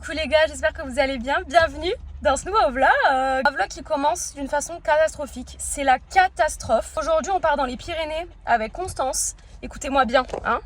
Coucou les gars, j'espère que vous allez bien. Bienvenue dans ce nouveau vlog. Un vlog qui commence d'une façon catastrophique. C'est la catastrophe. Aujourd'hui on part dans les Pyrénées avec Constance. Écoutez-moi bien, hein.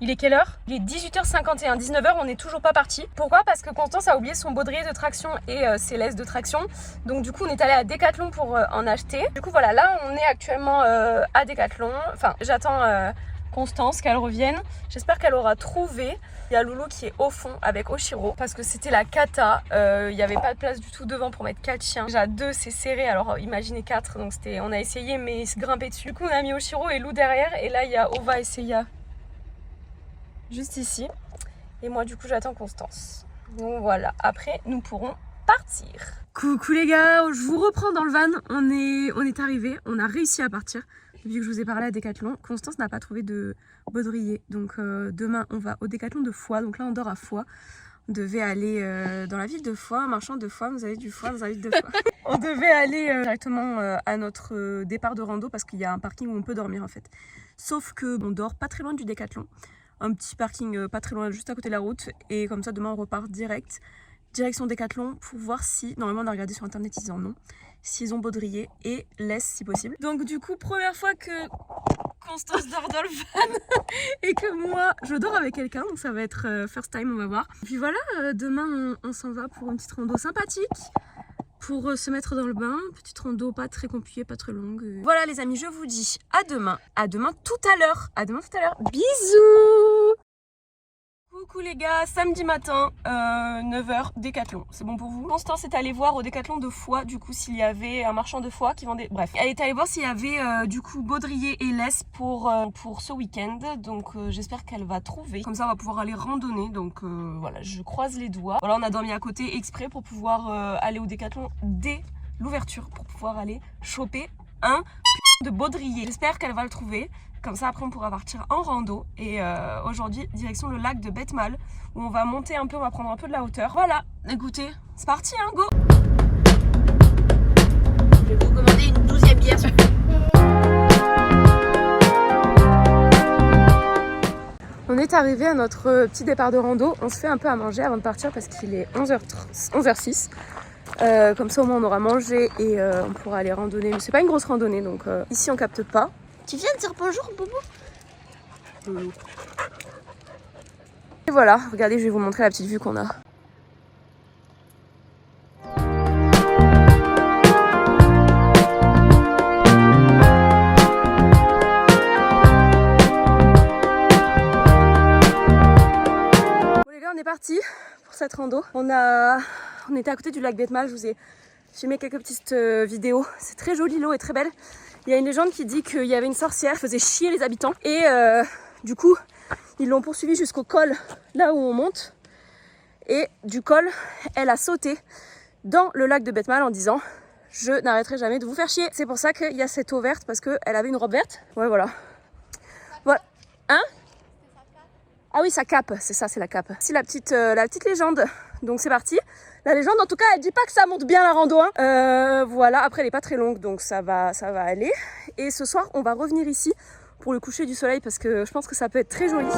Il est quelle heure? Il est 18h51, 19h, on n'est toujours pas parti. Pourquoi? Parce que Constance a oublié son baudrier de traction et ses laisses de traction. Donc du coup on est allé à Decathlon pour en acheter. Du coup voilà, là on est actuellement à Decathlon. Enfin j'attends Constance qu'elle revienne. J'espère qu'elle aura trouvé. Il y a Loulou qui est au fond avec Oshiro parce que c'était la cata. Il n'y avait pas de place du tout devant pour mettre 4 chiens. Déjà 2 c'est serré, alors imaginez 4. Donc on a essayé mais se grimper dessus. Du coup on a mis Oshiro et Lou derrière. Et là il y a Ova et Seiya juste ici. Et moi du coup j'attends Constance. Donc voilà, après nous pourrons partir. Coucou les gars, je vous reprends dans le van. On est arrivé, on a réussi à partir. Vu que je vous ai parlé à Decathlon, Constance n'a pas trouvé de baudrier. Donc demain on va au Decathlon de Foix. Donc là on dort à Foix. On devait aller dans la ville de Foix, marchand de Foix, vous avez du Foix dans la ville de Foix. On devait aller directement à notre départ de rando parce qu'il y a un parking où on peut dormir en fait. Sauf que on dort pas très loin du Decathlon. Un petit parking pas très loin, juste à côté de la route. Et comme ça demain on repart direct. Direction Decathlon pour voir si, normalement on a regardé sur internet, ils en ont, s'ils ont baudrier et laisse si possible. Donc du coup première fois que Constance dort dans le van et que moi je dors avec quelqu'un, donc ça va être first time, on va voir. Et puis voilà, demain on s'en va pour une petite rando sympathique, pour se mettre dans le bain, petite rando pas très compliquée, pas très longue. Voilà les amis, je vous dis à demain tout à l'heure, bisous. Coucou les gars, samedi matin, 9h, Decathlon, c'est bon pour vous? Constance est allée voir au Decathlon de Foix, du coup s'il y avait un marchand de Foix qui vendait... Bref, elle est allée voir s'il y avait du coup baudrier et laisse pour ce week-end, donc j'espère qu'elle va trouver. Comme ça on va pouvoir aller randonner, donc voilà, je croise les doigts. Voilà, on a dormi à côté exprès pour pouvoir aller au Decathlon dès l'ouverture, pour pouvoir aller choper un de baudrier. J'espère qu'elle va le trouver. Comme ça après on pourra partir en rando. Et aujourd'hui direction le lac de Betmal où on va monter un peu, on va prendre un peu de la hauteur. Voilà, écoutez, c'est parti hein, go. Je vais vous commander une 12e bière. On est arrivé à notre petit départ de rando. On se fait un peu à manger avant de partir parce qu'il est 11h06. Comme ça au moins on aura mangé et on pourra aller randonner. Mais c'est pas une grosse randonnée donc ici on capte pas. Tu viens de dire bonjour, Bobo? Et voilà, regardez, je vais vous montrer la petite vue qu'on a. Bon les gars, on est parti pour cette rando. On était à côté du lac Betmal, je vous ai filmé quelques petites vidéos. C'est très joli, l'eau est très belle. Il y a une légende qui dit qu'il y avait une sorcière qui faisait chier les habitants. Et du coup, ils l'ont poursuivie jusqu'au col, là où on monte. Et du col, elle a sauté dans le lac de Betmal en disant « Je n'arrêterai jamais de vous faire chier ». C'est pour ça qu'il y a cette eau verte, parce qu'elle avait une robe verte. Ouais, voilà. Voilà. Hein? Ah oui, sa cape, c'est ça, c'est la cape. C'est la petite légende. Donc c'est parti. La légende, en tout cas, elle dit pas que ça monte bien la rando. Hein. Voilà, après elle est pas très longue, donc ça va aller. Et ce soir, on va revenir ici pour le coucher du soleil parce que je pense que ça peut être très joli.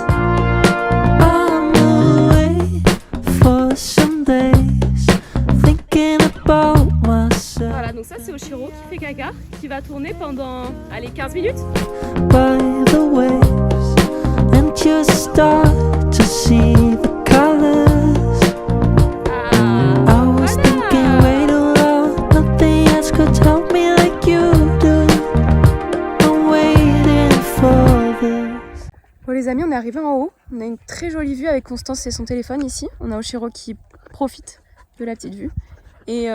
Voilà, donc ça c'est Oshiro qui fait caca, qui va tourner pendant, allez, 15 minutes. Just start to see the colors. I was thinking way too loud, nothing else could help me like you do. I'm waiting for this. Bon les amis, on est arrivé en haut. On a une très jolie vue avec Constance et son téléphone ici. On a Oshiro qui profite de la petite vue. Et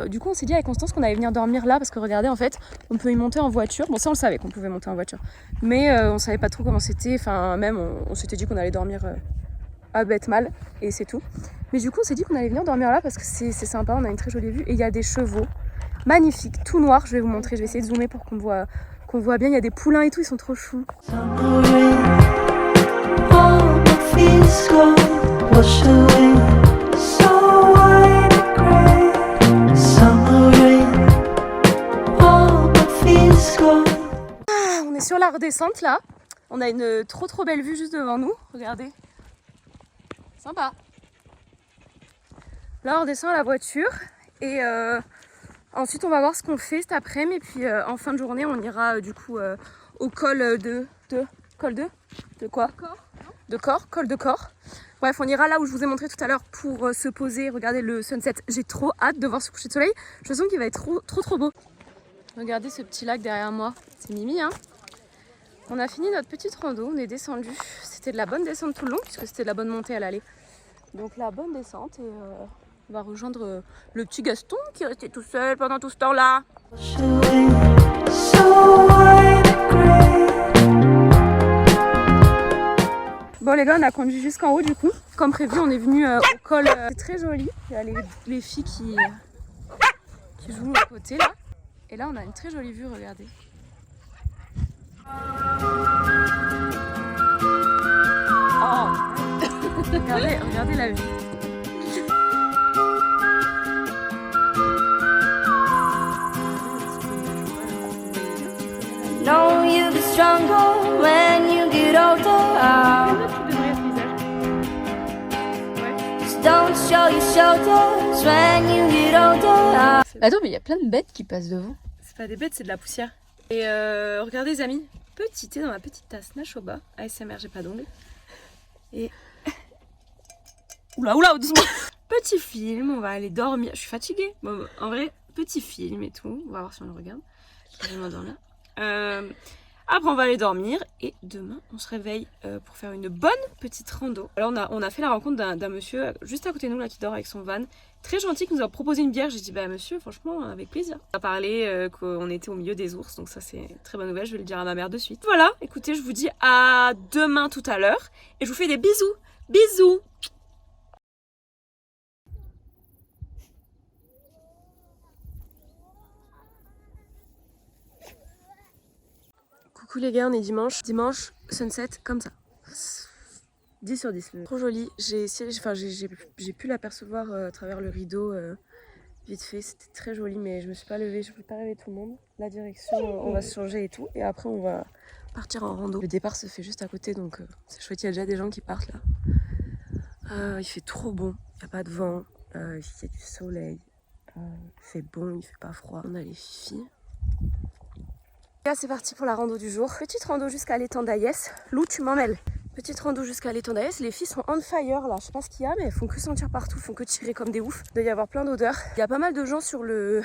du coup on s'est dit avec Constance qu'on allait venir dormir là parce que regardez en fait on peut y monter en voiture. Bon ça on le savait qu'on pouvait monter en voiture mais on savait pas trop comment c'était, enfin même on s'était dit qu'on allait dormir à Betmal et c'est tout. Mais du coup on s'est dit qu'on allait venir dormir là parce que c'est sympa, on a une très jolie vue et il y a des chevaux magnifiques, tout noirs, je vais vous montrer, je vais essayer de zoomer pour qu'on voit bien, il y a des poulains et tout, ils sont trop choux. On est sur la redescente là, on a une trop belle vue juste devant nous, regardez, sympa. Là on redescend à la voiture et ensuite on va voir ce qu'on fait cet après-midi. Et puis en fin de journée on ira du coup au col de quoi? De Corps, col de Corps. Bref, on ira là où je vous ai montré tout à l'heure pour se poser, regarder le sunset. J'ai trop hâte de voir ce coucher de soleil. Je sens qu'il va être trop beau. Regardez ce petit lac derrière moi. C'est Mimi, hein. On a fini notre petite rando, on est descendu. C'était de la bonne descente tout le long puisque c'était de la bonne montée à l'aller. Donc la bonne descente et on va rejoindre le petit Gaston qui est resté tout seul pendant tout ce temps-là. Bon les gars, on a conduit jusqu'en haut du coup. Comme prévu, on est venu au col. C'est très joli. Il y a les filles qui jouent à côté là. Et là, on a une très jolie vue, regardez. Oh regardez la vue. No, you be stronger when you get older. Just don't show your shoulders when you get older. Attends, mais il y a plein de bêtes qui passent devant. C'est pas des bêtes, c'est de la poussière. Et regardez les amis, petit thé dans ma petite tasse Nashoba. ASMR, j'ai pas d'ongles. Et... Oula, doucement. Petit film, on va aller dormir. Je suis fatiguée. Bon, en vrai, petit film et tout. On va voir si on le regarde. Je vais m'endormir. Après on va aller dormir et demain on se réveille pour faire une bonne petite rando. Alors on a fait la rencontre d'un monsieur juste à côté de nous là qui dort avec son van, très gentil, qui nous a proposé une bière. J'ai dit bah monsieur franchement avec plaisir. On a parlé qu'on était au milieu des ours, donc ça c'est une très bonne nouvelle, je vais le dire à ma mère de suite. Voilà, écoutez, je vous dis à demain tout à l'heure et je vous fais des bisous. Bisous. Coucou les gars, on est dimanche. Dimanche, sunset comme ça. 10 sur 10. Trop joli. J'ai essayé, enfin j'ai pu l'apercevoir à travers le rideau vite fait. C'était très joli, mais je me suis pas levée. Je ne peux pas réveiller tout le monde. La direction, on va se changer et tout. Et après, on va partir en rando. Le départ se fait juste à côté, donc c'est chouette. Il y a déjà des gens qui partent là. Il fait trop bon. Il n'y a pas de vent. Il y a du soleil. Il fait bon, il fait pas froid. On a les filles. Là c'est parti pour la rando du jour. Petite rando jusqu'à l'étang d'Aïès. Lou, tu m'en mêles. Petite rando jusqu'à l'étang d'Aïès. Les filles sont on fire là. Je sais pas ce qu'il y a, mais elles font que sentir partout, font que tirer comme des oufs. Il doit y avoir plein d'odeurs. Il y a pas mal de gens sur le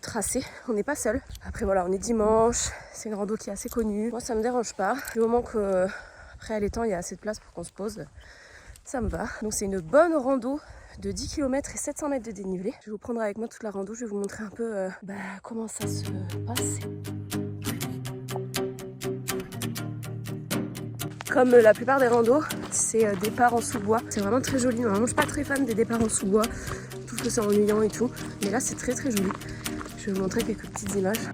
tracé. On n'est pas seul. Après voilà, on est dimanche. C'est une rando qui est assez connue. Moi ça me dérange pas. Du moment que après à l'étang il y a assez de place pour qu'on se pose, ça me va. Donc c'est une bonne rando de 10 km et 700 mètres de dénivelé. Je vais vous prendre avec moi toute la rando, je vais vous montrer un peu comment ça se passe. Comme la plupart des randos, c'est départ en sous-bois. C'est vraiment très joli. Normalement, je suis pas très fan des départs en sous-bois. Je trouve que c'est ennuyant et tout. Mais là, c'est très très joli. Je vais vous montrer quelques petites images.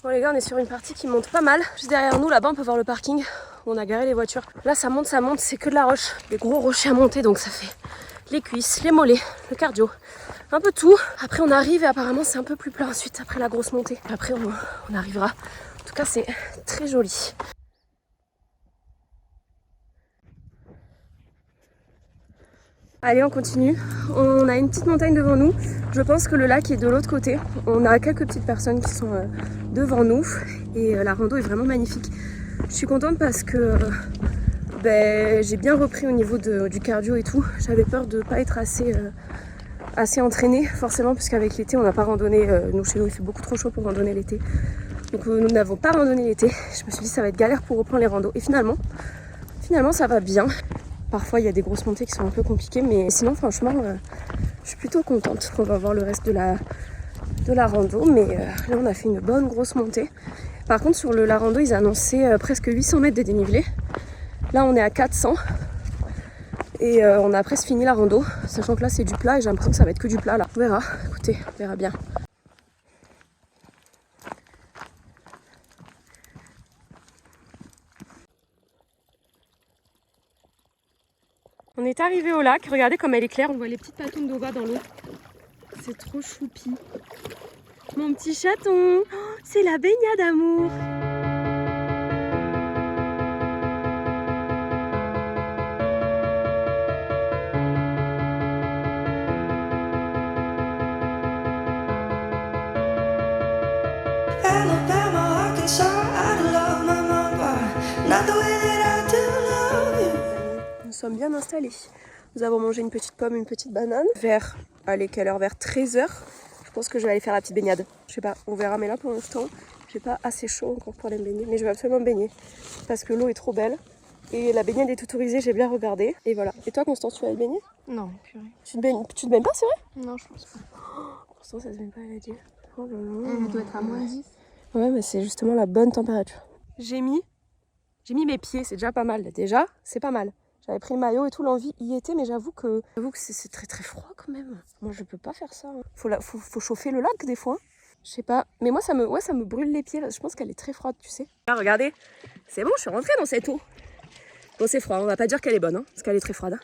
Bon les gars, on est sur une partie qui monte pas mal. Juste derrière nous, là-bas, on peut voir le parking où on a garé les voitures. Là, ça monte, c'est que de la roche. Des gros rochers à monter, donc ça fait les cuisses, les mollets, le cardio, un peu tout. Après, on arrive et apparemment, c'est un peu plus plat ensuite, après la grosse montée. Après, on arrivera. En tout cas, c'est très joli. Allez, on continue. On a une petite montagne devant nous. Je pense que le lac est de l'autre côté. On a quelques petites personnes qui sont devant nous. Et la rando est vraiment magnifique. Je suis contente parce que j'ai bien repris au niveau du cardio et tout. J'avais peur de ne pas être assez entraînée, forcément, puisqu'avec l'été, on n'a pas randonné. Nous, chez nous, il fait beaucoup trop chaud pour randonner l'été. Donc nous n'avons pas randonné l'été. Je me suis dit ça va être galère pour reprendre les randos. Et finalement ça va bien. Parfois il y a des grosses montées qui sont un peu compliquées, mais sinon franchement je suis plutôt contente. On va voir le reste de la rando, mais là on a fait une bonne grosse montée. Par contre sur la rando ils annonçaient presque 800 mètres de dénivelé. Là on est à 400 et on a presque fini la rando, sachant que là c'est du plat et j'ai l'impression que ça va être que du plat là. On verra, écoutez, on verra bien. On est arrivé au lac, regardez comme elle est claire, on voit les petites patounes d'Ova dans l'eau. C'est trop choupi. Mon petit chaton, oh, c'est la baignade d'amour. sommes bien installés. Nous avons mangé une petite pomme, une petite banane. Vers, allez, quelle heure? Vers 13h. Je pense que je vais aller faire la petite baignade. Je sais pas, on verra, mais là pour l'instant, j'ai pas assez chaud encore pour aller me baigner. Mais je vais absolument me baigner parce que l'eau est trop belle. Et la baignade est autorisée, j'ai bien regardé. Et voilà. Et toi, Constance, tu vas aller baigner? Non, purée. Tu te baignes pas, c'est vrai? Non, je pense pas. Constance, elle se baigne pas, elle a dit. Oh là là. Elle doit être à moins 10. Ouais, mais c'est justement la bonne température. J'ai mis mes pieds, c'est déjà pas mal. Déjà, c'est pas mal. J'avais pris le maillot et tout, l'envie y était, mais j'avoue que c'est très très froid quand même. Moi, je peux pas faire ça. Faut chauffer le lac des fois. Je sais pas. Mais moi, ça me brûle les pieds. Je pense qu'elle est très froide, tu sais. Là, regardez. C'est bon, je suis rentrée dans cette eau. Bon, c'est froid. On va pas dire qu'elle est bonne, hein, parce qu'elle est très froide.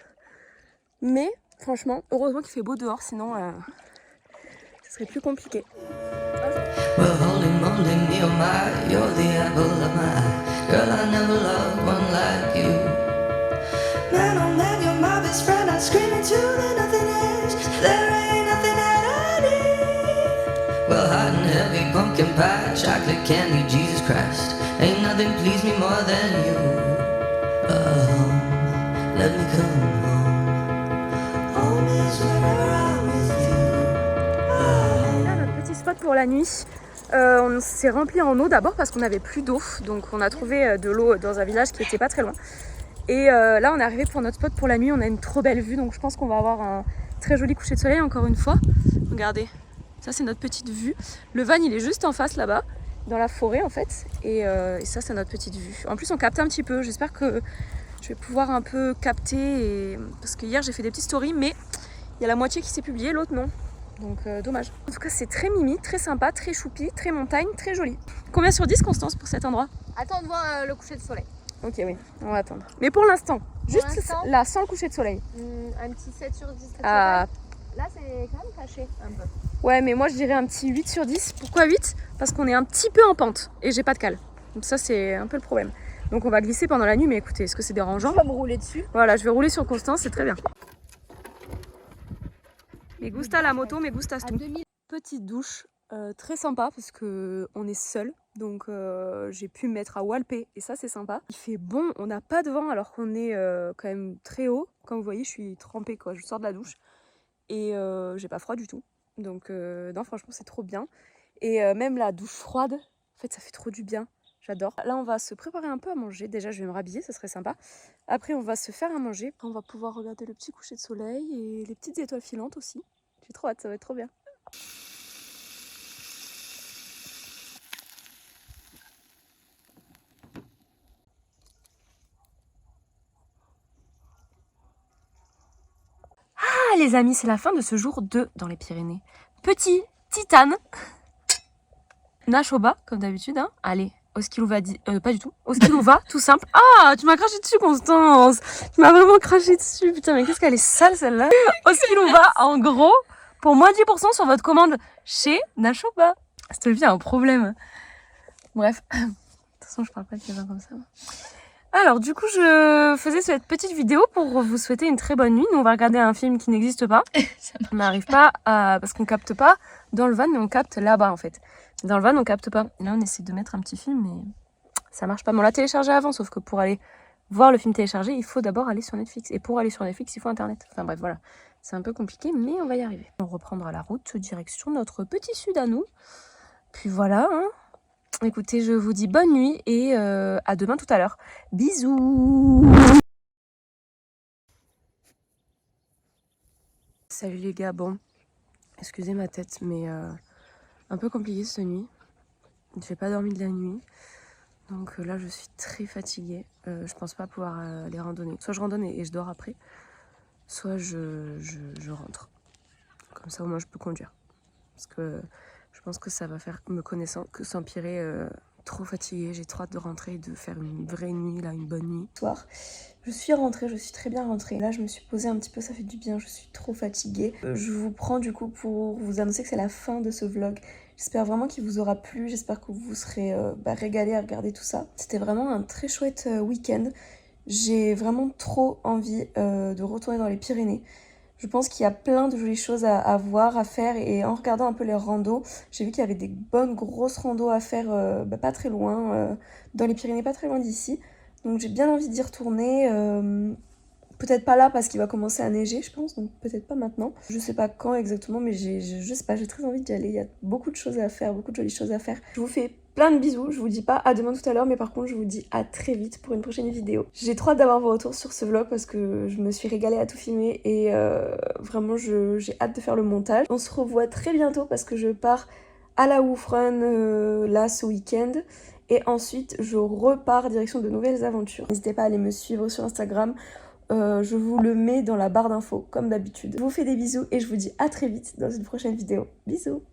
Mais, franchement, heureusement qu'il fait beau dehors, sinon, ça serait plus compliqué. Well, holy moly, Nehemiah, you're the apple of my eye. Girl, I never loved one like you. Man, oh man, you're my best friend. I scream into the nothingness. There ain't nothing that I need. Well, hot and heavy, pumpkin pie, chocolate candy, Jesus Christ. Ain't nothing please me more than you. Let me come home. Home is wherever I'm with you. Là, notre petit spot pour la nuit. On s'est rempli en eau d'abord parce qu'on n'avait plus d'eau. Donc on a trouvé de l'eau dans un village qui était pas très loin. Et là on est arrivé pour notre spot pour la nuit. On a une trop belle vue. Donc je pense qu'on va avoir un très joli coucher de soleil encore une fois. Regardez, ça c'est notre petite vue. Le van il est juste en face là-bas, dans la forêt en fait. Et ça c'est notre petite vue. En plus on capte un petit peu. J'espère que je vais pouvoir un peu capter. Parce que hier j'ai fait des petites stories mais il y a la moitié qui s'est publiée, l'autre non. Donc dommage. En tout cas c'est très mimi, très sympa, très choupi, très montagne, très joli. Combien sur 10 Constance pour cet endroit? Attends de voir le coucher de soleil. Ok oui, on va attendre. Mais pour l'instant, juste l'instant, là, sans le coucher de soleil. Un petit 7 sur 10. Ah. Là c'est quand même caché un peu. Ouais mais moi je dirais un petit 8 sur 10. Pourquoi 8? Parce qu'on est un petit peu en pente et j'ai pas de cale. Donc ça c'est un peu le problème. Donc on va glisser pendant la nuit mais écoutez, est-ce que c'est dérangeant? Tu vas me rouler dessus. Voilà, je vais rouler sur Constance, c'est très bien. Me gusta la moto, me gustas tout. Petite douche très sympa parce que on est seul, donc j'ai pu me mettre à walper et ça c'est sympa. Il fait bon, on n'a pas de vent alors qu'on est quand même très haut. Comme vous voyez, je suis trempée quoi, je sors de la douche et j'ai pas froid du tout. Donc non franchement c'est trop bien. Et même la douche froide, en fait ça fait trop du bien. J'adore. Là on va se préparer un peu à manger. Déjà je vais me rhabiller, ça serait sympa. Après on va se faire à manger. On va pouvoir regarder le petit coucher de soleil et les petites étoiles filantes aussi. J'ai trop hâte, ça va être trop bien. Ah les amis, c'est la fin de ce jour 2 dans les Pyrénées. Petit titane. Nashoba, comme d'habitude. Hein. Allez, Oskilouva pas du tout. Oskilouva, tout simple. Ah, tu m'as craché dessus, Constance. Tu m'as vraiment craché dessus. Putain, mais qu'est-ce qu'elle est sale, celle-là. Oskilouva, en gros, pour moins 10% sur votre commande chez Nashoba. Cette vie a un problème. Bref. De toute façon, je parle pas de quelqu'un comme ça. Alors, du coup, je faisais cette petite vidéo pour vous souhaiter une très bonne nuit. Nous, on va regarder un film qui n'existe pas. On n'arrive pas à... Parce qu'on capte pas dans le van, mais on capte là-bas, en fait. Dans le van, on capte pas. Et là, on essaie de mettre un petit film, mais ça marche pas. Mais on l'a téléchargé avant, sauf que pour aller voir le film téléchargé, il faut d'abord aller sur Netflix. Et pour aller sur Netflix, il faut Internet. Enfin bref, voilà. C'est un peu compliqué, mais on va y arriver. On reprendra la route, direction notre petit sud à nous. Puis voilà, hein. Écoutez, je vous dis bonne nuit et à demain tout à l'heure. Bisous. Salut les gars, bon, excusez ma tête, mais un peu compliqué cette nuit. J'ai pas dormi de la nuit, donc là je suis très fatiguée. Je pense pas pouvoir aller randonner. Soit je randonne et je dors après, soit je rentre. Comme ça au moins je peux conduire. Parce que je pense que ça va faire, me connaissant, que s'empirer. Trop fatiguée, j'ai trop hâte de rentrer et de faire une vraie nuit, là, une bonne nuit. Soir, je suis rentrée, je suis très bien rentrée. Là, je me suis posée un petit peu, ça fait du bien, je suis trop fatiguée. Je vous prends du coup pour vous annoncer que c'est la fin de ce vlog. J'espère vraiment qu'il vous aura plu, j'espère que vous serez régalés à regarder tout ça. C'était vraiment un très chouette week-end. J'ai vraiment trop envie de retourner dans les Pyrénées. Je pense qu'il y a plein de jolies choses à voir, à faire, et en regardant un peu les randos, j'ai vu qu'il y avait des bonnes grosses randos à faire pas très loin, dans les Pyrénées, pas très loin d'ici. Donc j'ai bien envie d'y retourner Peut-être pas là parce qu'il va commencer à neiger je pense, donc peut-être pas maintenant. Je sais pas quand exactement, mais je sais pas, j'ai très envie d'y aller. Il y a beaucoup de choses à faire, beaucoup de jolies choses à faire. Je vous fais plein de bisous, je vous dis pas à demain tout à l'heure, mais par contre je vous dis à très vite pour une prochaine vidéo. J'ai trop hâte d'avoir vos retours sur ce vlog parce que je me suis régalée à tout filmer et vraiment j'ai hâte de faire le montage. On se revoit très bientôt parce que je pars à la Woof Run là ce week-end. Et ensuite, je repars direction de nouvelles aventures. N'hésitez pas à aller me suivre sur Instagram. Je vous le mets dans la barre d'infos, comme d'habitude. Je vous fais des bisous et je vous dis à très vite dans une prochaine vidéo. Bisous!